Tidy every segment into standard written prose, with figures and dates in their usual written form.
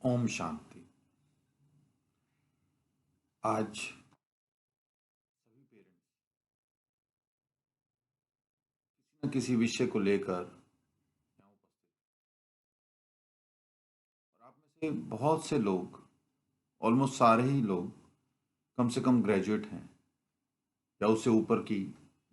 ओम शांति। आज सभी पेरेंट्स किसी न किसी विषय को लेकर यहाँ उपस्थित हैं। और आप में से बहुत से लोग, ऑलमोस्ट सारे ही लोग कम से कम ग्रेजुएट हैं या उससे ऊपर की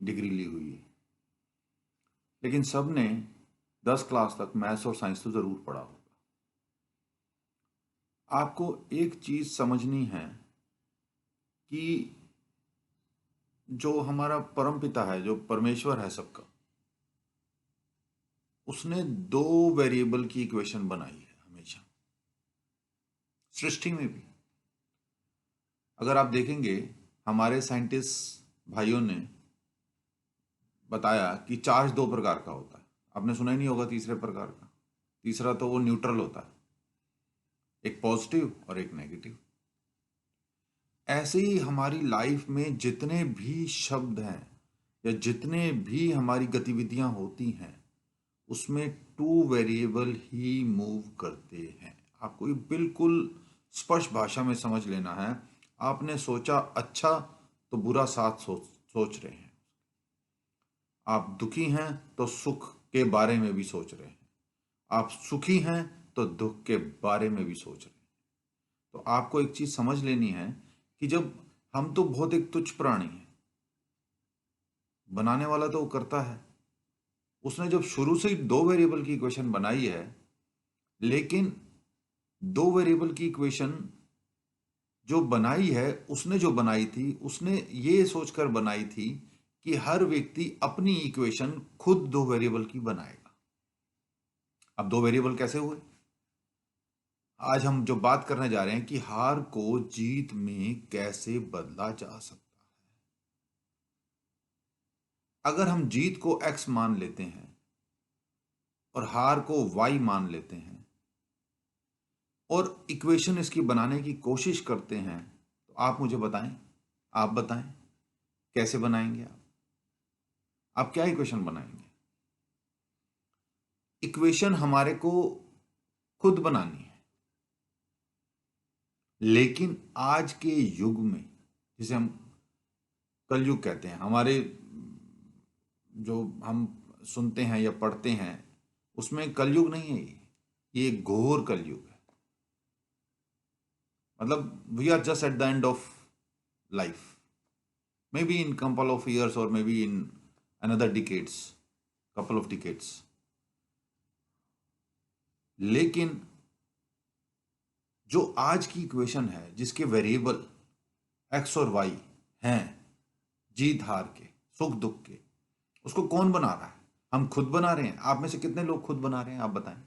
डिग्री ली हुई है। लेकिन सब ने 10 क्लास तक मैथ्स और साइंस तो ज़रूर पढ़ा होगा। आपको एक चीज़ समझनी है कि जो हमारा परम पिता है, जो परमेश्वर है सबका, उसने दो वेरिएबल की इक्वेशन बनाई है हमेशा, सृष्टि में भी। अगर आप देखेंगे, हमारे साइंटिस्ट भाइयों ने बताया कि चार्ज दो प्रकार का होता है। आपने सुना ही नहीं होगा तीसरे प्रकार का। तीसरा तो वो न्यूट्रल होता है, एक पॉजिटिव और एक नेगेटिव। ऐसे ही हमारी लाइफ में जितने भी शब्द हैं या जितने भी हमारी गतिविधियां होती हैं, उसमें टू वेरिएबल ही मूव करते हैं। आपको ये बिल्कुल स्पष्ट भाषा में समझ लेना है। आपने सोचा अच्छा, तो बुरा साथ सोच रहे हैं। आप दुखी हैं तो सुख के बारे में भी सोच रहे हैं। आप सुखी हैं तो दुख के बारे में भी सोच रहे हैं। तो आपको एक चीज समझ लेनी है कि जब हम तो बहुत एक तुच्छ प्राणी हैं, बनाने वाला तो वो करता है। उसने जब शुरू से ही दो वेरिएबल की इक्वेशन बनाई है, लेकिन दो वेरिएबल की इक्वेशन जो बनाई है, उसने जो बनाई थी, उसने ये सोचकर बनाई थी कि हर व्यक्ति अपनी इक्वेशन खुद दो वेरिएबल की बनाएगा। अब दो वेरिएबल कैसे हुए? आज हम जो बात करने जा रहे हैं कि हार को जीत में कैसे बदला जा सकता है। अगर हम जीत को x मान लेते हैं और हार को y मान लेते हैं और इक्वेशन इसकी बनाने की कोशिश करते हैं, तो आप मुझे बताएं, आप बताएं कैसे बनाएंगे आप क्या इक्वेशन बनाएंगे? इक्वेशन हमारे को खुद बनानी है। लेकिन आज के युग में, जिसे हम कलयुग कहते हैं, हमारे जो हम सुनते हैं या पढ़ते हैं, उसमें कलयुग नहीं है। ये घोर कलयुग है। मतलब we are just at the end of life, maybe in couple of years और maybe in another decades, couple of decades. लेकिन जो आज की इक्वेशन है, जिसके वेरिएबल एक्स और वाई हैं, जीत हार के, सुख दुख के, उसको कौन बना रहा है? हम खुद बना रहे हैं। आप में से कितने लोग खुद बना रहे हैं, आप बताएं।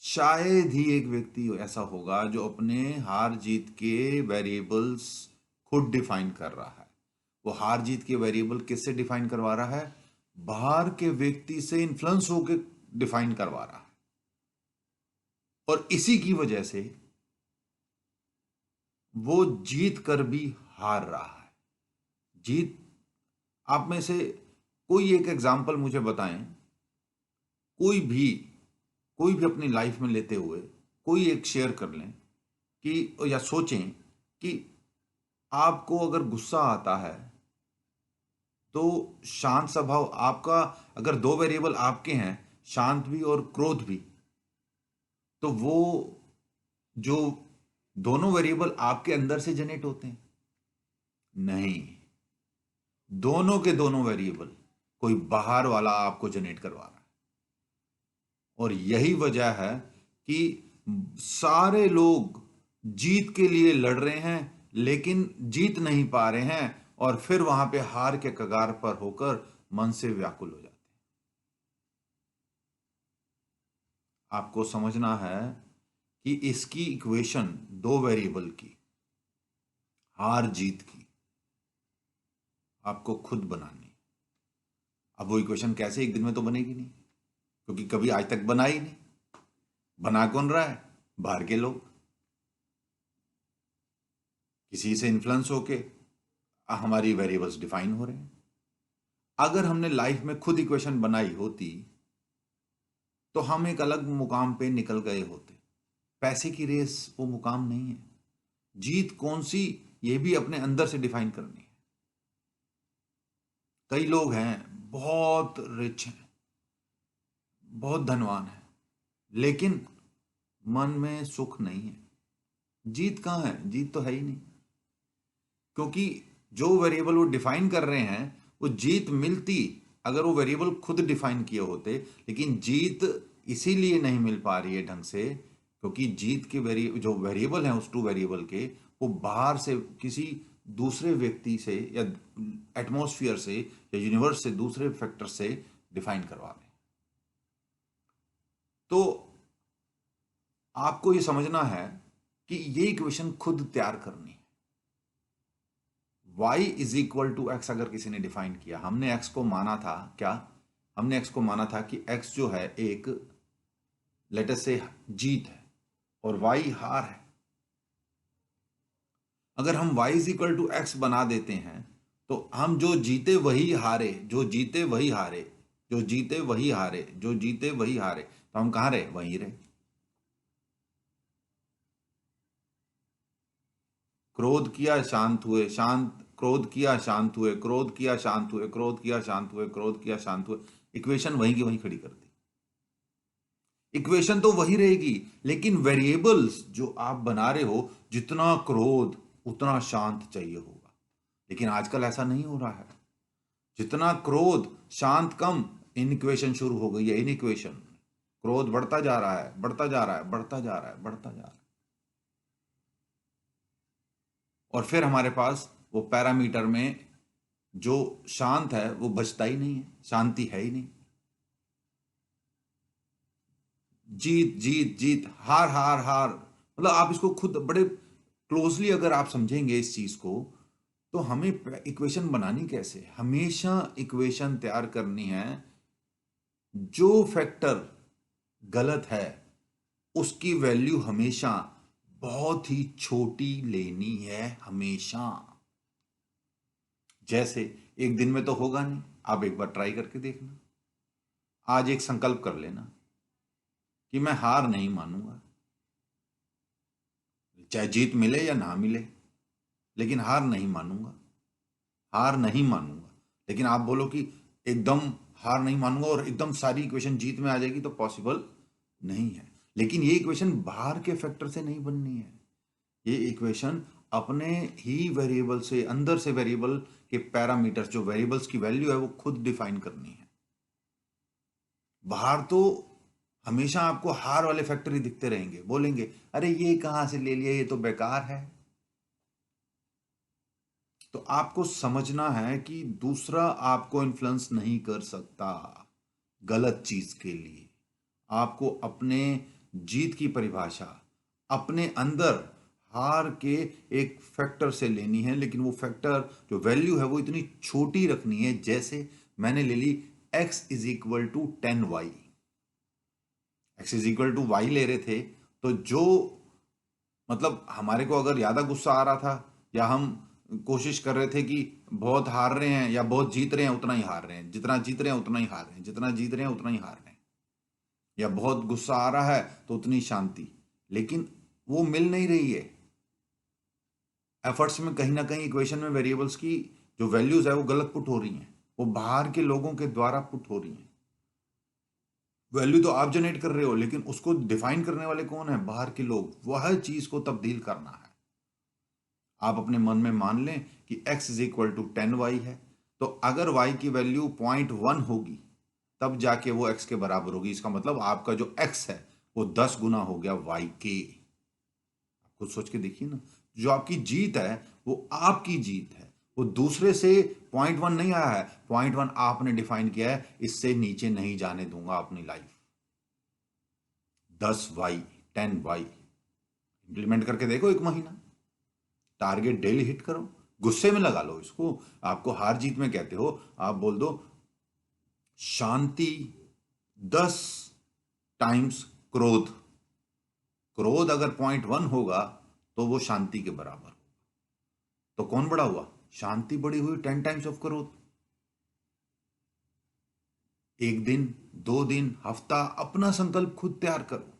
शायद ही एक व्यक्ति ऐसा होगा जो अपने हार जीत के वेरिएबल्स खुद डिफाइन कर रहा है। वो हार जीत के वेरिएबल किससे डिफाइन करवा रहा है? बाहर के व्यक्ति से इन्फ्लुएंस होकर डिफाइन करवा रहा है। और इसी की वजह से वो जीत कर भी हार रहा है। जीत, आप में से कोई एक एग्जाम्पल मुझे बताएं, कोई भी कोई भी अपनी लाइफ में लेते हुए कोई एक शेयर कर लें कि, या सोचें कि आपको अगर गुस्सा आता है तो शांत स्वभाव आपका, अगर दो वेरिएबल आपके हैं, शांत भी और क्रोध भी, तो वो जो दोनों वेरिएबल आपके अंदर से जनरेट होते हैं? नहीं, दोनों के दोनों वेरिएबल कोई बाहर वाला आपको जनरेट करवा रहा है। और यही वजह है कि सारे लोग जीत के लिए लड़ रहे हैं, लेकिन जीत नहीं पा रहे हैं, और फिर वहां पे हार के कगार पर होकर मन से व्याकुल हो जाते हैं। आपको समझना है कि इसकी इक्वेशन दो वेरिएबल की, हार जीत की, आपको खुद बनानी। अब वो इक्वेशन कैसे एक दिन में तो बनेगी नहीं, क्योंकि कभी आज तक बना ही नहीं। बना कौन रहा है? बाहर के लोग, किसी से इन्फ्लुएंस होके हमारी वेरिएबल्स डिफाइन हो रहे हैं। अगर हमने लाइफ में खुद इक्वेशन बनाई होती तो हम एक अलग मुकाम पे निकल गए होते। पैसे की रेस वो मुकाम नहीं है। जीत कौन सी, ये भी अपने अंदर से डिफाइन करनी है। कई लोग हैं बहुत रिच हैं, बहुत धनवान हैं, लेकिन मन में सुख नहीं है। जीत कहाँ है? जीत तो है ही नहीं, क्योंकि जो वेरिएबल वो डिफाइन कर रहे हैं वो जीत मिलती अगर वो वेरिएबल खुद डिफाइन किए होते। लेकिन जीत इसीलिए नहीं मिल पा रही है ढंग से, क्योंकि जीत के जो वेरिएबल हैं उस टू वेरिएबल के, वो बाहर से किसी दूसरे व्यक्ति से या एटमॉस्फेयर से या यूनिवर्स से, दूसरे फैक्टर से डिफाइन करवा रहे हैं। तो आपको ये समझना है कि ये इक्वेशन खुद तैयार करनी है। y is equal to x अगर किसी ने डिफाइन किया, हमने x को माना था क्या? हमने x को माना था कि x जो है एक लेट अस से जीत है और y हार है। अगर हम y is equal to x बना देते हैं तो हम जो जीते वही हारे, जो जीते वही हारे, जो जीते वही हारे, जो जीते वही हारे, तो हम कहां रहे? वहीं रहे। क्रोध किया शांत हुए, शांत क्रोध किया शांत हुए, क्रोध किया शांत हुए, क्रोध किया शांत हुए, क्रोध किया शांत हुए। इक्वेशन वहीं की वहीं खड़ी कर दी। इक्वेशन तो वही रहेगी, लेकिन वेरिएबल्स जो आप बना रहे हो, जितना क्रोध उतना शांत चाहिए होगा। लेकिन आजकल ऐसा नहीं हो रहा है। जितना क्रोध शांत कम, इन इक्वेशन शुरू हो गई है। इन इक्वेशन क्रोध बढ़ता जा रहा है, बढ़ता जा रहा है, बढ़ता जा रहा है, बढ़ता जा रहा है। और फिर हमारे पास वो पैरामीटर में जो शांत है वो बचता ही नहीं है, शांति है ही नहीं। जीत जीत जीत, हार हार हार, मतलब आप इसको खुद बड़े क्लोजली अगर आप समझेंगे इस चीज को, तो हमें इक्वेशन बनानी कैसे? हमेशा इक्वेशन तैयार करनी है, जो फैक्टर गलत है उसकी वैल्यू हमेशा बहुत ही छोटी लेनी है, हमेशा। जैसे एक दिन में तो होगा नहीं, आप एक बार ट्राई करके देखना। आज एक संकल्प कर लेना कि मैं हार नहीं मानूंगा, चाहे जीत मिले या ना मिले, लेकिन हार नहीं मानूंगा, हार नहीं मानूंगा। लेकिन आप बोलो कि एकदम हार नहीं मानूंगा और एकदम सारी इक्वेशन जीत में आ जाएगी, तो पॉसिबल नहीं है। लेकिन ये इक्वेशन बाहर के फैक्टर से नहीं बननी है। ये इक्वेशन अपने ही वेरिएबल से, अंदर से वेरिएबल के पैरामीटर्स, जो वेरिएबल्स की वैल्यू है वो खुद डिफाइन करनी है। बाहर तो हमेशा आपको हार वाले फैक्टर ही दिखते रहेंगे, बोलेंगे अरे ये कहां से ले लिया, ये तो बेकार है। तो आपको समझना है कि दूसरा आपको इन्फ्लुएंस नहीं कर सकता गलत चीज के लिए। आपको अपने जीत की परिभाषा अपने अंदर हार के एक फैक्टर से लेनी है, लेकिन वो फैक्टर जो वैल्यू है वो इतनी छोटी रखनी है। जैसे मैंने ले ली x is equal to 10y, x is equal to y ले रहे थे, तो जो मतलब हमारे को अगर ज्यादा गुस्सा आ रहा था, या हम कोशिश कर रहे थे कि बहुत हार रहे हैं या बहुत जीत रहे हैं, उतना ही हार रहे हैं, जितना जीत रहे हैं उतना ही हार रहे हैं, जितना जीत रहे हैं उतना ही हार रहे हैं, या बहुत गुस्सा आ रहा है तो उतनी शांति, लेकिन वो मिल नहीं रही है। एफर्ट्स में कहीं ना कहीं इक्वेशन में वेरिएबल्स की जो वैल्यूज है वो गलत पुट हो रही हैं, वो बाहर के लोगों के द्वारा पुट हो रही हैं। वैल्यू तो आप जनरेट कर रहे हो, लेकिन उसको डिफाइन करने वाले कौन है? बाहर के लोग। वह चीज को तब्दील करना है। आप अपने मन में मान लें कि x is equal to 10y है, तो अगर y की वैल्यू 0.1 होगी तब जाके वो x के बराबर होगी। इसका मतलब आपका जो x है वो 10 गुना हो गया y के। आप खुद सोच के देखिए ना, जो आपकी जीत है वो आपकी जीत है, वो दूसरे से 0.1 नहीं आया है। 0.1 आपने डिफाइन किया है, इससे नीचे नहीं जाने दूंगा अपनी लाइफ। 10y 10y इंप्लीमेंट करके देखो, एक महीना टारगेट डेली हिट करो, गुस्से में लगा लो इसको। आपको हार जीत में कहते हो, आप बोल दो शांति 10 टाइम्स क्रोध। क्रोध अगर 0.1 होगा तो वो शांति के बराबर, तो कौन बड़ा हुआ? शांति बड़ी हुई 10 टाइम्स ऑफ क्रोध। 1 दिन, 2 दिन, हफ्ता अपना संकल्प खुद तैयार करो।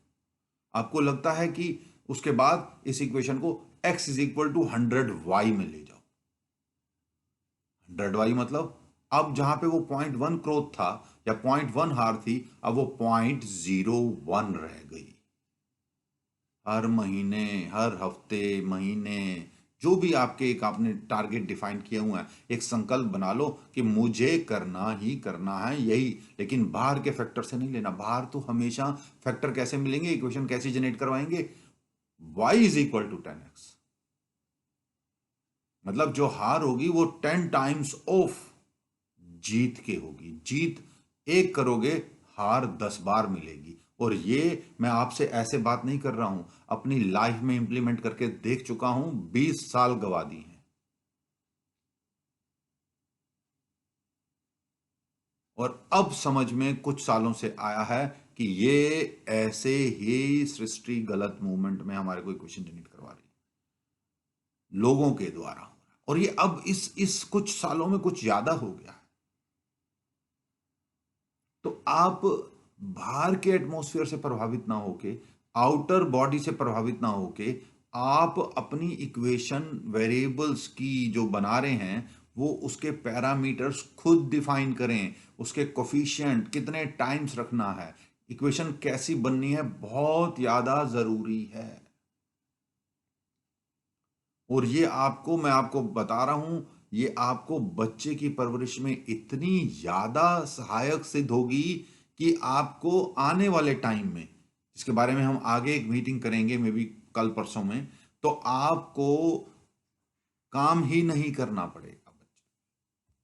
आपको लगता है कि उसके बाद इस इक्वेशन को x is equal to 100y में ले जाओ। 100y मतलब अब जहां पे वो 0.1 क्रोध था या 0.1 हार थी, अब वो 0.01 रह गई। हर महीने, हर हफ्ते, महीने, जो भी आपके एक आपने टारगेट डिफाइन किया हुआ है, एक संकल्प बना लो कि मुझे करना ही करना है यही। लेकिन बाहर के फैक्टर से नहीं लेना। बाहर तो हमेशा फैक्टर कैसे मिलेंगे, इक्वेशन कैसे जनरेट करवाएंगे, y is equal to 10x। मतलब जो हार होगी वो 10 टाइम्स ऑफ जीत के होगी। जीत एक करोगे, हार 10 बार मिलेगी। और ये मैं आपसे ऐसे बात नहीं कर रहा हूं, अपनी लाइफ में इंप्लीमेंट करके देख चुका हूं, 20 साल गवा दी हैं। और अब समझ में कुछ सालों से आया है कि ये ऐसे ही सृष्टि गलत मूवमेंट में हमारे को क्वेश्चन जनरेट करवा रही है, लोगों के द्वारा हो रहा है। और ये अब इस कुछ सालों में कुछ ज्यादा हो गया है। तो आप बाहर के एटमॉस्फेयर से प्रभावित ना होके, आउटर बॉडी से प्रभावित ना होके, आप अपनी इक्वेशन वेरिएबल्स की जो बना रहे हैं वो उसके पैरामीटर्स खुद डिफाइन करें। उसके कोफिशिएंट कितने टाइम्स रखना है, इक्वेशन कैसी बननी है, बहुत ज्यादा जरूरी है। और ये आपको, मैं आपको बता रहा हूं, ये आपको बच्चे की परवरिश में इतनी ज्यादा सहायक सिद्ध होगी कि आपको आने वाले टाइम में, इसके बारे में हम आगे एक मीटिंग करेंगे मे बी कल परसों में, तो आपको काम ही नहीं करना पड़ेगा।